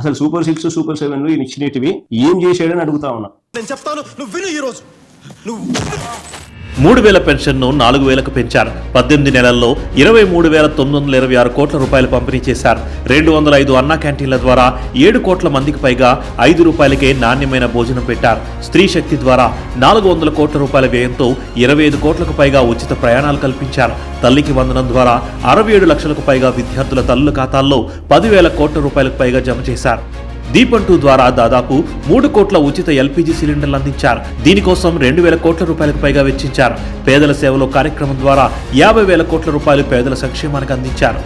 అసలు super 6 super 7 ఇచ్చినవి ఏం చేసాడని అడుగుతా ఉన్నా. నేను చెప్తాను, నువ్వు విను. ఈ రోజు నువ్వు 3000 పెన్షన్ను 4000కు పెంచారు. 18 నెలల్లో 23,926 కోట్ల రూపాయలు పంపిణీ చేశారు. 205 అన్నా క్యాంటీన్ల ద్వారా 7 కోట్ల మందికి పైగా ₹5కే నాణ్యమైన భోజనం పెట్టారు. స్త్రీ శక్తి ద్వారా 400 కోట్ల రూపాయల వ్యయంతో 25 కోట్లకు పైగా ఉచిత ప్రయాణాలు కల్పించారు. తల్లికి వందనం ద్వారా 67 లక్షలకు పైగా విద్యార్థుల తల్లుల ఖాతాల్లో 10,000 కోట్ల రూపాయలకు పైగా జమ చేశారు. దీపం 2 ద్వారా దాదాపు 3 కోట్ల ఉచిత ఎల్పీజీ సిలిండర్లు అందించారు. దీనికోసం 2,000 కోట్ల రూపాయలకు పైగా వెచ్చించారు. పేదల సేవలో కార్యక్రమం ద్వారా 50,000 కోట్ల రూపాయలు పేదల సంక్షేమానికి అందించారు.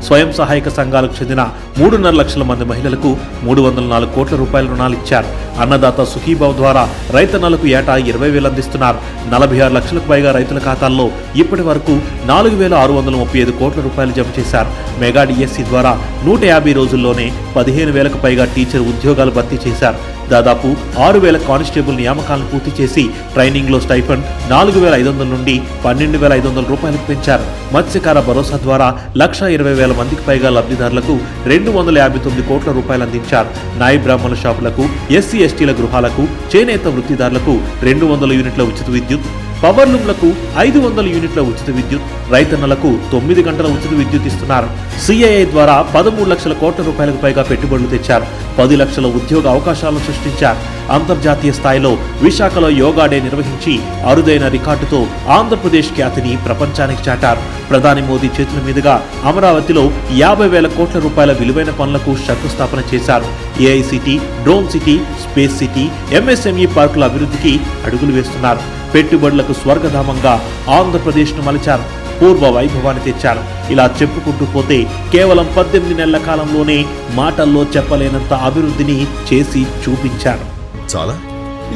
స్వయం సహాయక సంఘాలకు చెందిన 3.5 లక్షల మంది మహిళలకు 304 కోట్ల రూపాయల రుణాలు ఇచ్చారు. అన్నదాత సుఖీభావ్ ద్వారా రైతన్నలకు ఏటా 20,000 అందిస్తున్నారు. 46 లక్షలకు పైగా రైతుల ఖాతాల్లో ఇప్పటి వరకు 4,635 కోట్ల రూపాయలు జమ చేశారు. మెగా డిఎస్సి ద్వారా 150 రోజుల్లోనే 15,000కు పైగా టీచర్ ఉద్యోగాలు భర్తీ చేశారు. దాదాపు 6,000 కానిస్టేబుల్ నియామకాలను పూర్తి చేసి ట్రైనింగ్లో స్టైఫండ్ 4,500 నుండి 12,500 రూపాయలకు పెంచారు. మత్స్యకార భరోసా ద్వారా 1,20,000 మందికి పైగా లబ్ధిదారులకు 259 కోట్ల రూపాయలు అందించారు. నాయి బ్రాహ్మణ షాపులకు, ఎస్సీ ఎస్టీల గృహాలకు, చేనేత వృత్తిదారులకు 200 యూనిట్ల ఉచిత విద్యుత్, పవర్లూమ్లకు 500 యూనిట్ల ఉచిత విద్యుత్, రైతన్నలకు 9 గంటల ఉచిత విద్యుత్ ఇస్తున్నారు. సిఐఐ ద్వారా 13 లక్షల కోట్ల రూపాయలకు పైగా పెట్టుబడులు తెచ్చారు. 10 లక్షల ఉద్యోగ అవకాశాలను సృష్టించారు. అంతర్జాతీయ స్థాయిలో విశాఖలో యోగా డే నిర్వహించి అరుదైన రికార్డుతో ఆంధ్రప్రదేశ్ ఖ్యాతిని ప్రపంచానికి చాటారు. ప్రధాని మోదీ చేతుల మీదుగా అమరావతిలో 50,000 కోట్ల రూపాయల విలువైన పనులకు శంకుస్థాపన చేశారు. AI city, drone city, space city, MSME పార్కుల అభివృద్ధికి అడుగులు వేస్తున్నారు. పెట్టుబడులకు స్వర్గధామంగా ఆంధ్రప్రదేశ్ను మలిచారు. పూర్వ వైభవాన్ని తెచ్చారు. ఇలా చెప్పుకుంటూ పోతే కేవలం 18 నెలల కాలంలోనే మాటల్లో చెప్పలేనంత అభివృద్ధిని చేసి చూపించారు. చాలా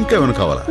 ఇంకా ఏమైనా కావాలా?